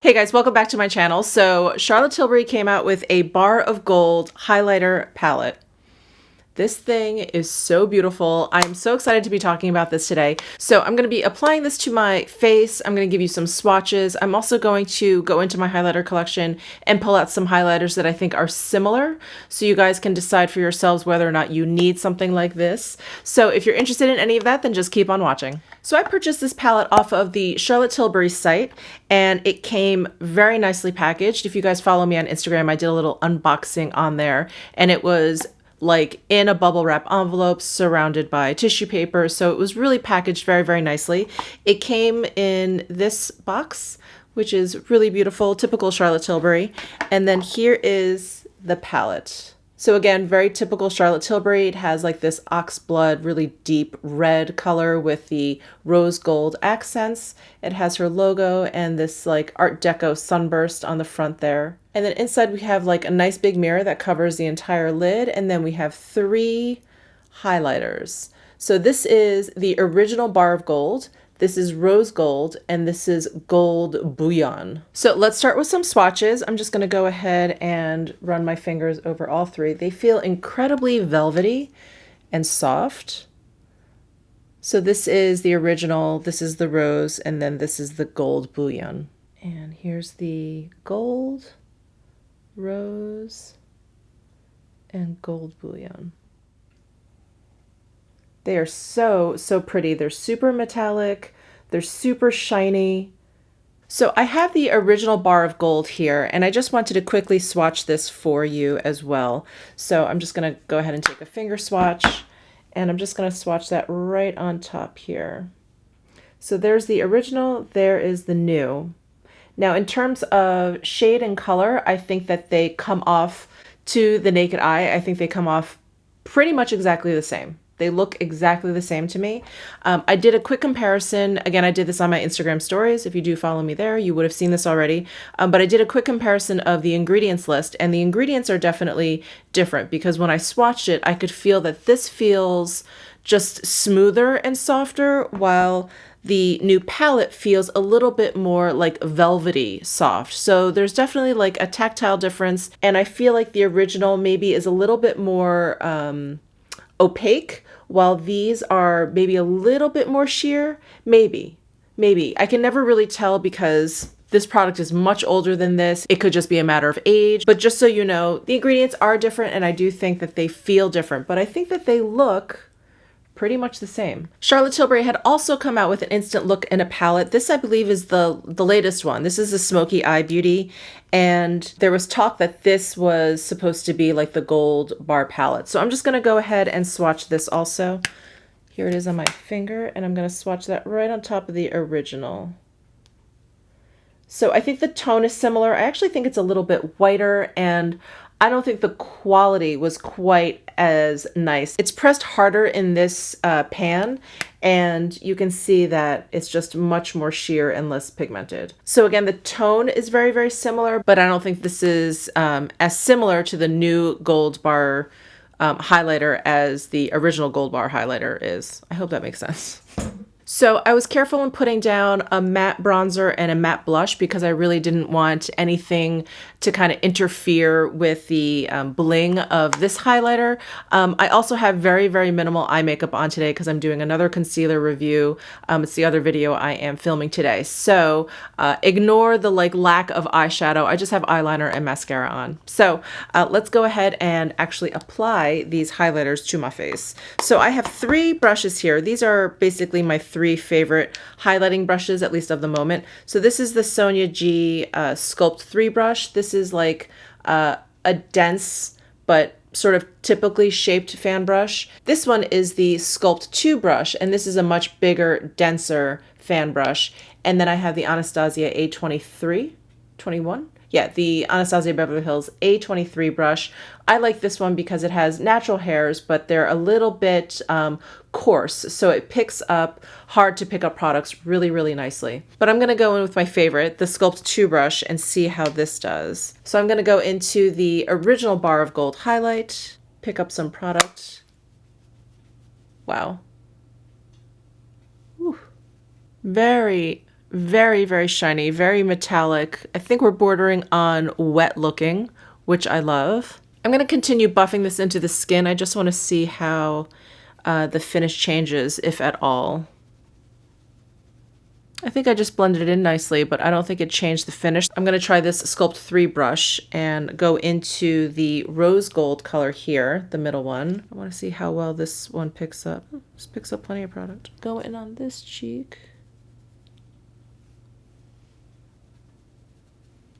Hey guys, welcome back to my channel. So Charlotte Tilbury came out with a Bar of Gold highlighter palette. This thing is so beautiful. I'm so excited to be talking about this today. So I'm going to be applying this to my face. I'm going to give you some swatches. I'm also going to go into my highlighter collection and pull out some highlighters that I think are similar, so you guys can decide for yourselves whether or not you need something like this. So if you're interested in any of that, then just keep on watching. So I purchased this palette off of the Charlotte Tilbury site, and it came very nicely packaged. If you guys follow me on Instagram, I did a little unboxing on there, and it was like in a bubble wrap envelope surrounded by tissue paper. So it was really packaged very, very nicely. It came in this box, which is really beautiful, typical Charlotte Tilbury. And then here is the palette. So again, very typical Charlotte Tilbury. It has like this oxblood, really deep red color with the rose gold accents. It has her logo and this like Art Deco sunburst on the front there. And then inside we have like a nice big mirror that covers the entire lid. And then we have 3 highlighters. So this is the original Bar of Gold. This is rose gold, and this is gold bouillon. So let's start with some swatches. I'm just gonna go ahead and run my fingers over all 3. They feel incredibly velvety and soft. So this is the original, this is the rose, and then this is the gold bouillon. And here's the gold, rose, and gold bouillon. They are so, so pretty. They're super metallic. They're super shiny. So I have the original Bar of Gold here, and I just wanted to quickly swatch this for you as well. So I'm just going to go ahead and take a finger swatch, and I'm just going to swatch that right on top here. So there's the original, there is the new. Now in terms of shade and color, I think that they come off to the naked eye. I think they come off pretty much exactly the same. They look exactly the same to me. I did a quick comparison. Again, I did this on my Instagram stories. If you do follow me there, you would have seen this already. But I did a quick comparison of the ingredients list, and the ingredients are definitely different because when I swatched it, I could feel that this feels just smoother and softer, while the new palette feels a little bit more like velvety soft. So there's definitely like a tactile difference. And I feel like the original maybe is a little bit more opaque, while these are maybe a little bit more sheer. Maybe. I can never really tell because this product is much older than this. It could just be a matter of age. But just so you know, the ingredients are different, and I do think that they feel different, but I think that they look pretty much the same. Charlotte Tilbury had also come out with an instant look in a palette. This, I believe, is the latest one. This is the Smokey Eye Beauty, and there was talk that this was supposed to be like the gold bar palette. So I'm just gonna go ahead and swatch this also. Here it is on my finger, and I'm gonna swatch that right on top of the original. So I think the tone is similar. I actually think it's a little bit whiter, and I don't think the quality was quite as nice. It's pressed harder in this pan, and you can see that it's just much more sheer and less pigmented. So again, the tone is very, very similar, but I don't think this is as similar to the new Gold Bar highlighter as the original Gold Bar highlighter is. I hope that makes sense. So I was careful in putting down a matte bronzer and a matte blush because I really didn't want anything to kind of interfere with the bling of this highlighter. I also have very, very minimal eye makeup on today because I'm doing another concealer review. It's the other video I am filming today. So ignore the like lack of eyeshadow. I just have eyeliner and mascara on. So let's go ahead and actually apply these highlighters to my face. So I have 3 brushes here. These are basically my 3 favorite highlighting brushes, at least of the moment. So this is the Sonia G Sculpt 3 brush. This is like a dense but sort of typically shaped fan brush. This one is the Sculpt 2 brush, and this is a much bigger, denser fan brush. And then I have the Anastasia A23, 21? Yeah, the Anastasia Beverly Hills A23 brush. I like this one because it has natural hairs, but they're a little bit coarse, so it picks up hard to pick up products really, really nicely. But I'm gonna go in with my favorite, the Sculpt 2 brush, and see how this does. So I'm gonna go into the original Bar of Gold highlight, pick up some product. Wow. Whew. Very, Very, very shiny, very metallic. I think we're bordering on wet looking, which I love. I'm going to continue buffing this into the skin. I just want to see how the finish changes, if at all. I think I just blended it in nicely, but I don't think it changed the finish. I'm going to try this Sculpt 3 brush and go into the rose gold color here, the middle one. I want to see how well this one picks up. Oh, this picks up plenty of product. Go in on this cheek.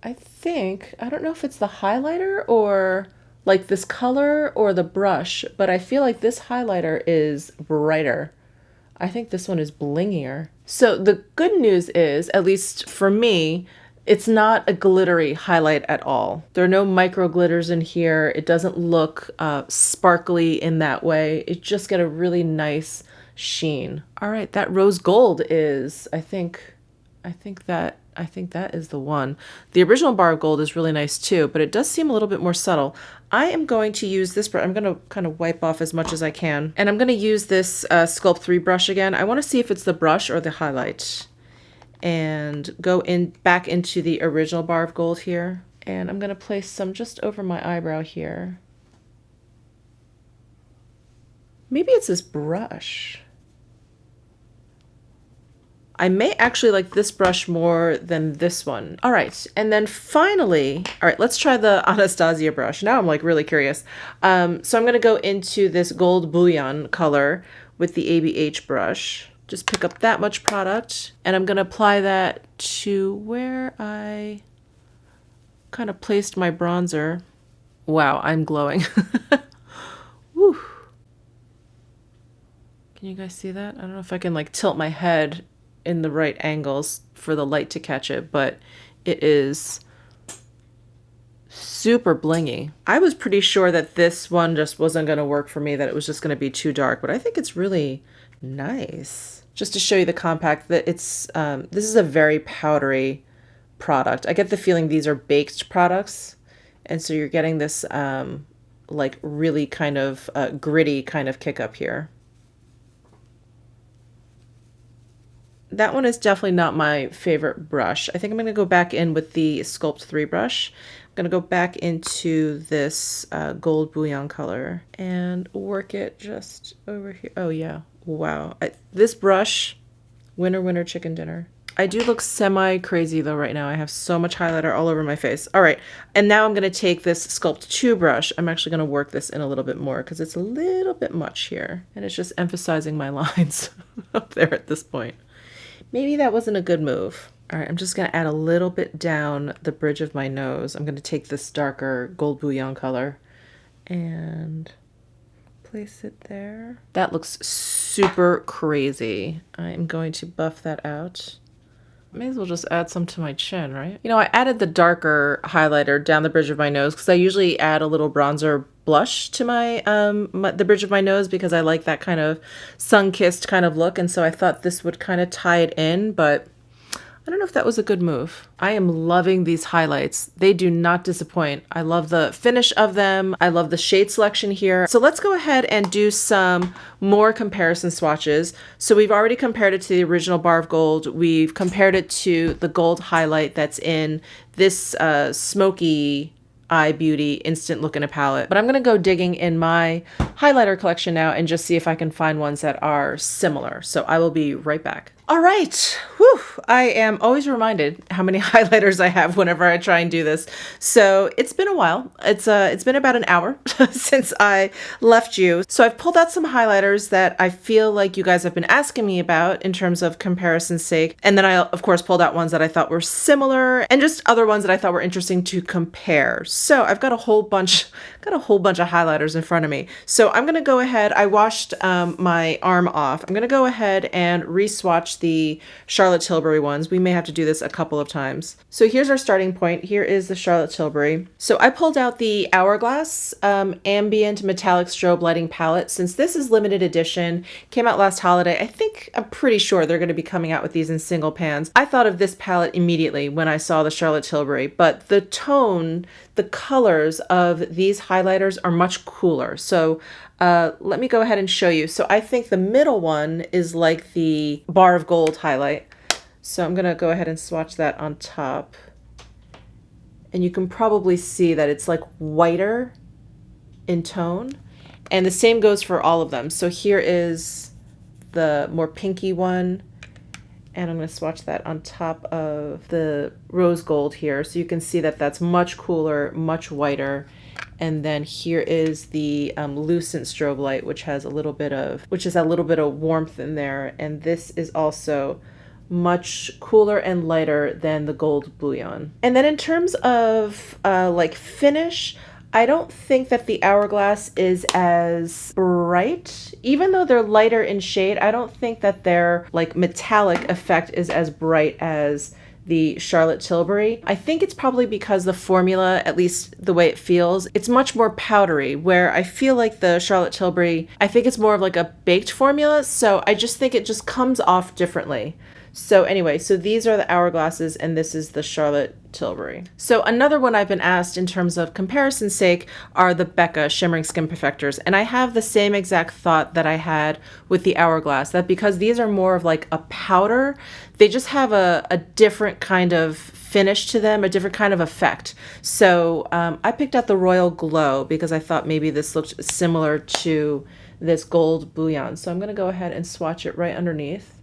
I think, I don't know if it's the highlighter or like this color or the brush, but I feel like this highlighter is brighter. I think this one is blingier. So the good news is, at least for me, it's not a glittery highlight at all. There are no micro glitters in here. It doesn't look sparkly in that way. It just got a really nice sheen. All right, that rose gold is, I think that is the one. The original bar of gold is really nice too, but it does seem a little bit more subtle. I am going to use this brush. I'm going to kind of wipe off as much as I can. And I'm going to use this Sculpt 3 brush again. I want to see if it's the brush or the highlight. And go in back into the original bar of gold here. And I'm going to place some just over my eyebrow here. Maybe it's this brush. I may actually like this brush more than this one. All right, and then finally, all right, let's try the Anastasia brush. Now I'm like really curious. So I'm gonna go into this gold bouillon color with the ABH brush. Just pick up that much product, and I'm gonna apply that to where I kind of placed my bronzer. Wow, I'm glowing. Woo. Can you guys see that? I don't know if I can like tilt my head in the right angles for the light to catch it, but it is super blingy. I was pretty sure that this one just wasn't going to work for me, that it was just going to be too dark, but I think it's really nice. Just to show you the compact, that it's this is a very powdery product. I get the feeling these are baked products, and so you're getting this like really kind of gritty kind of kick up here. That one is definitely not my favorite brush. I think I'm going to go back in with the Sculpt 3 brush. I'm going to go back into this gold bouillon color and work it just over here. Oh yeah, wow. This brush, winner, winner, chicken dinner. I do look semi-crazy though right now. I have so much highlighter all over my face. All right, and now I'm going to take this Sculpt 2 brush. I'm actually going to work this in a little bit more because it's a little bit much here. And it's just emphasizing my lines up there at this point. Maybe that wasn't a good move. All right, I'm just going to add a little bit down the bridge of my nose. I'm going to take this darker gold bouillon color and place it there. That looks super crazy. I'm going to buff that out. May as well just add some to my chin, right? You know, I added the darker highlighter down the bridge of my nose because I usually add a little bronzer blush to the bridge of my nose because I like that kind of sun-kissed kind of look, and so I thought this would kind of tie it in, but I don't know if that was a good move. I am loving these highlights. They do not disappoint. I love the finish of them. I love the shade selection here. So let's go ahead and do some more comparison swatches. So we've already compared it to the original bar of gold. We've compared it to the gold highlight that's in this Smokey Eye Beauty Instant Look in a Palette. But I'm going to go digging in my highlighter collection now and just see if I can find ones that are similar. So I will be right back. All right. Whew. I am always reminded how many highlighters I have whenever I try and do this. So it's been a while. It's been about an hour since I left you. So I've pulled out some highlighters that I feel like you guys have been asking me about in terms of comparison's sake. And then I, of course, pulled out ones that I thought were similar and just other ones that I thought were interesting to compare. So I've got a whole bunch of highlighters in front of me. So I'm going to go ahead. I washed my arm off. I'm going to go ahead and re-swatch the Charlotte Tilbury ones. We may have to do this a couple of times. So here's our starting point. Here is the Charlotte Tilbury. So I pulled out the Hourglass Ambient Metallic Strobe Lighting Palette. Since this is limited edition, came out last holiday, I'm pretty sure they're going to be coming out with these in single pans. I thought of this palette immediately when I saw the Charlotte Tilbury, but the tone, the colors of these highlighters are much cooler. So let me go ahead and show you. So I think the middle one is like the bar of gold highlight. So I'm gonna go ahead and swatch that on top. And you can probably see that it's like whiter in tone. And the same goes for all of them. So here is the more pinky one. And I'm going to swatch that on top of the rose gold here. So you can see that that's much cooler, much whiter. And then here is the lucent strobe light, which has a little bit of warmth in there. And this is also much cooler and lighter than the gold bouillon. And then in terms of like finish, I don't think that the Hourglass is as bright. Even though they're lighter in shade, I don't think that their like metallic effect is as bright as the Charlotte Tilbury. I think it's probably because the formula, at least the way it feels, it's much more powdery, where I feel like the Charlotte Tilbury, I think it's more of like a baked formula, so I just think it just comes off differently. So anyway, so these are the Hourglasses and this is the Charlotte Tilbury. So another one I've been asked in terms of comparison's sake are the Becca Shimmering Skin Perfectors. And I have the same exact thought that I had with the Hourglass, that because these are more of like a powder, they just have a different kind of finish to them, a different kind of effect. So I picked out the Royal Glow because I thought maybe this looked similar to this gold bouillon. So I'm gonna go ahead and swatch it right underneath.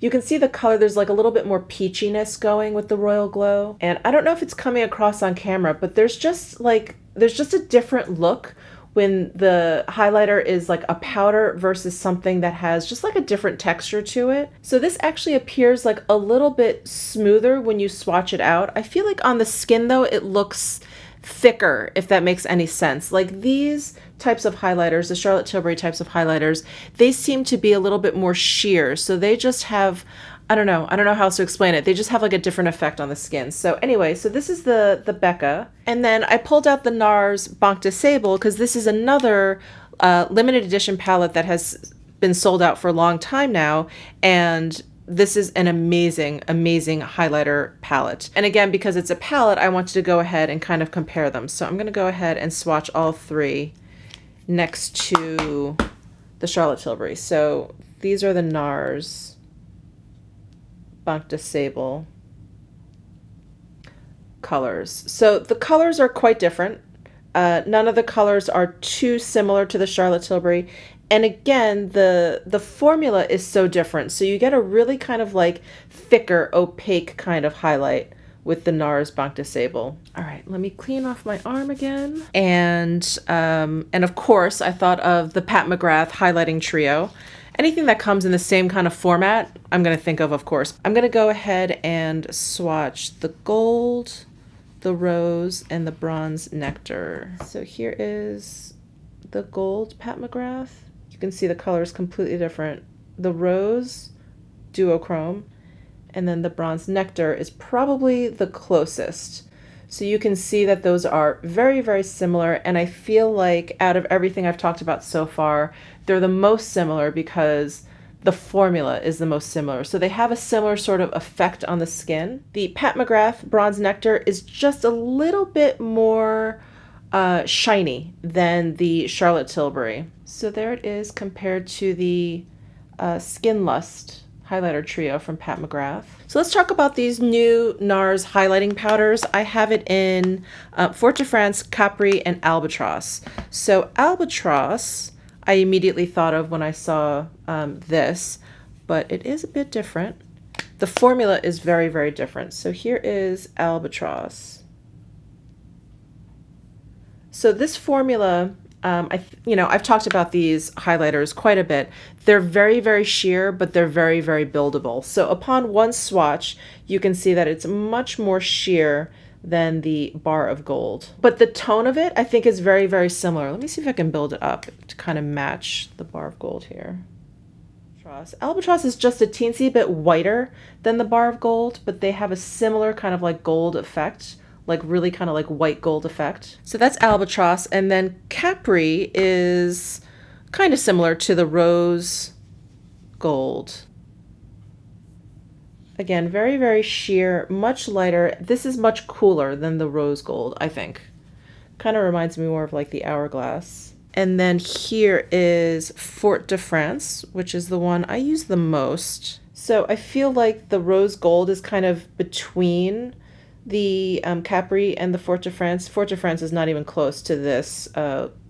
You can see the color, there's like a little bit more peachiness going with the Royal Glow. And I don't know if it's coming across on camera, but there's just a different look when the highlighter is like a powder versus something that has just like a different texture to it. So this actually appears like a little bit smoother when you swatch it out. I feel like on the skin though, it looks thicker, if that makes any sense. Like these types of highlighters, the Charlotte Tilbury types of highlighters, they seem to be a little bit more sheer. So they just have, I don't know how else to explain it. They just have like a different effect on the skin. So anyway, so this is the Becca. And then I pulled out the NARS Banque de Sable because this is another limited edition palette that has been sold out for a long time now. And this is an amazing, amazing highlighter palette. And again, because it's a palette, I wanted to go ahead and kind of compare them. So I'm going to go ahead and swatch all three next to the Charlotte Tilbury. So these are the NARS Banque de Sable colors. So the colors are quite different. None of the colors are too similar to the Charlotte Tilbury. And again, the formula is so different. So you get a really kind of like thicker, opaque kind of highlight with the NARS Banque de Sable. All right, let me clean off my arm again. And of course, I thought of the Pat McGrath highlighting trio. Anything that comes in the same kind of format, I'm going to think of course. I'm going to go ahead and swatch the gold, the rose, and the bronze nectar. So here is the gold Pat McGrath. You can see the color is completely different. The rose, duochrome, and then the bronze nectar is probably the closest. So you can see that those are very, very similar. And I feel like out of everything I've talked about so far, they're the most similar because the formula is the most similar. So they have a similar sort of effect on the skin. The Pat McGrath Bronze Nectar is just a little bit more shiny than the Charlotte Tilbury. So there it is compared to the Skin Lust highlighter trio from Pat McGrath. So let's talk about these new NARS highlighting powders. I have it in Fort de France, Capri, and Albatross. So Albatross, I immediately thought of when I saw this, but it is a bit different. The formula is very, very different. So here is Albatross. So this formula, I've talked about these highlighters quite a bit. They're very, very sheer, but they're very, very buildable. So upon one swatch, you can see that it's much more sheer than the Bar of Gold. But the tone of it, I think, is very, very similar. Let me see if I can build it up to kind of match the Bar of Gold here. Albatross is just a teensy bit whiter than the Bar of Gold, but they have a similar kind of like gold effect, like really kind of like white gold effect. So that's Albatross. And then Capri is kind of similar to the Rose Gold. Again, very, very sheer, much lighter. This is much cooler than the Rose Gold, I think. Kind of reminds me more of like the Hourglass. And then here is Fort de France, which is the one I use the most. So I feel like the rose gold is kind of between the Capri and the Fort de France. Fort de France is not even close to this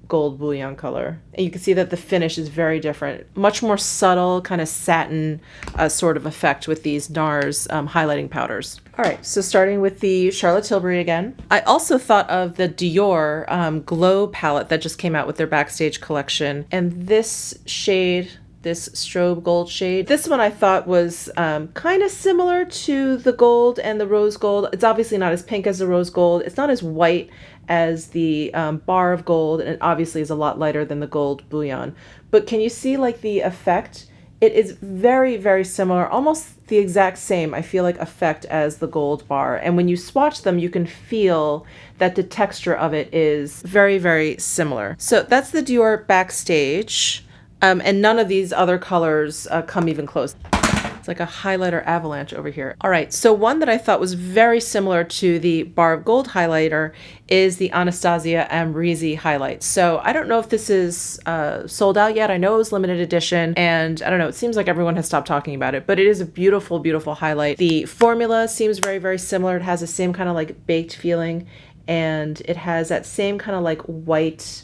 gold bouillon color. And you can see that the finish is very different. Much more subtle, kind of satin sort of effect with these NARS highlighting powders. All right, so starting with the Charlotte Tilbury again. I also thought of the Dior Glow palette that just came out with their Backstage collection. And this shade, this strobe gold shade, this one I thought was kind of similar to the gold and the rose gold. It's obviously not as pink as the rose gold. It's not as white as the bar of gold, and it obviously is a lot lighter than the gold bouillon. But can you see like the effect? It is very, very similar, almost the exact same, I feel like, effect as the gold bar. And when you swatch them, you can feel that the texture of it is very, very similar. So that's the Dior Backstage. And none of these other colors come even close. It's like a highlighter avalanche over here. All right, so one that I thought was very similar to the Bar of Gold highlighter is the Anastasia Amrezy highlight. So I don't know if this is sold out yet. I know it was limited edition, and I don't know, it seems like everyone has stopped talking about it, but it is a beautiful, beautiful highlight. The formula seems very, very similar. It has the same kind of like baked feeling, and it has that same kind of like white,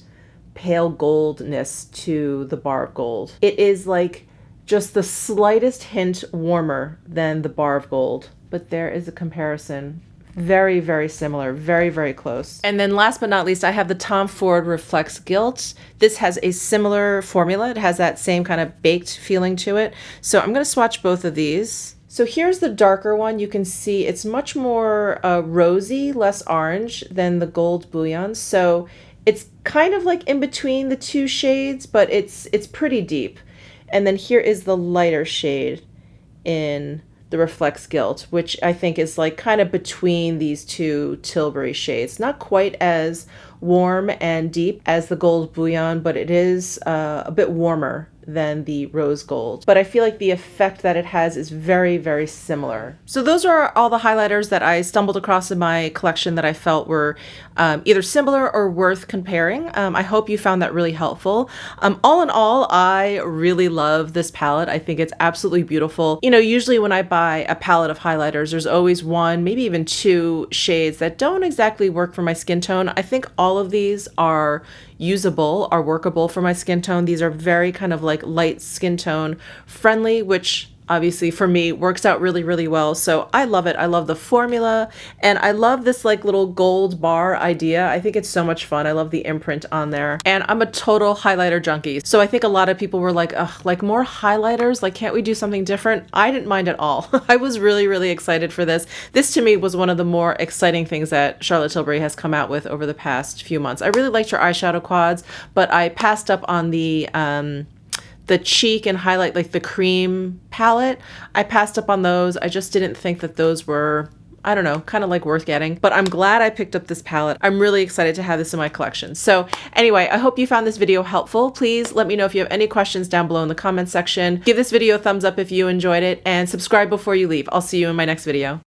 pale goldness to the Bar of Gold. It is like just the slightest hint warmer than the Bar of Gold, but there is a comparison. Very, very similar, very, very close. And then last but not least, I have the Tom Ford Reflex Gilt. This has a similar formula. It has that same kind of baked feeling to it. So I'm gonna swatch both of these. So here's the darker one. You can see it's much more rosy, less orange than the gold bouillon. So it's kind of like in between the two shades, but it's pretty deep. And then here is the lighter shade in the Reflex Gilt, which I think is like kind of between these two Tilbury shades. Not quite as warm and deep as the gold bouillon, but it is a bit warmer than the rose gold. But I feel like the effect that it has is very, very similar. So those are all the highlighters that I stumbled across in my collection that I felt were either similar or worth comparing. I hope you found that really helpful. All in all, I really love this palette. I think it's absolutely beautiful. You know, usually when I buy a palette of highlighters, there's always one, maybe even two shades that don't exactly work for my skin tone. I think all of these are usable, are workable for my skin tone. These are very kind of like light skin tone friendly, which obviously for me works out really, really well. So I love it. I love the formula, and I love this like little gold bar idea. I think it's so much fun. I love the imprint on there, and I'm a total highlighter junkie. So I think a lot of people were like, ugh, like more highlighters, like can't we do something different? I didn't mind at all. I was really, really excited for this. This to me was one of the more exciting things that Charlotte Tilbury has come out with over the past few months. I really liked her eyeshadow quads, but I passed up on the cheek and highlight, like the cream palette. I passed up on those. I just didn't think that those were, I don't know, kind of like worth getting, but I'm glad I picked up this palette. I'm really excited to have this in my collection. So anyway, I hope you found this video helpful. Please let me know if you have any questions down below in the comments section. Give this video a thumbs up if you enjoyed it, and subscribe before you leave. I'll see you in my next video.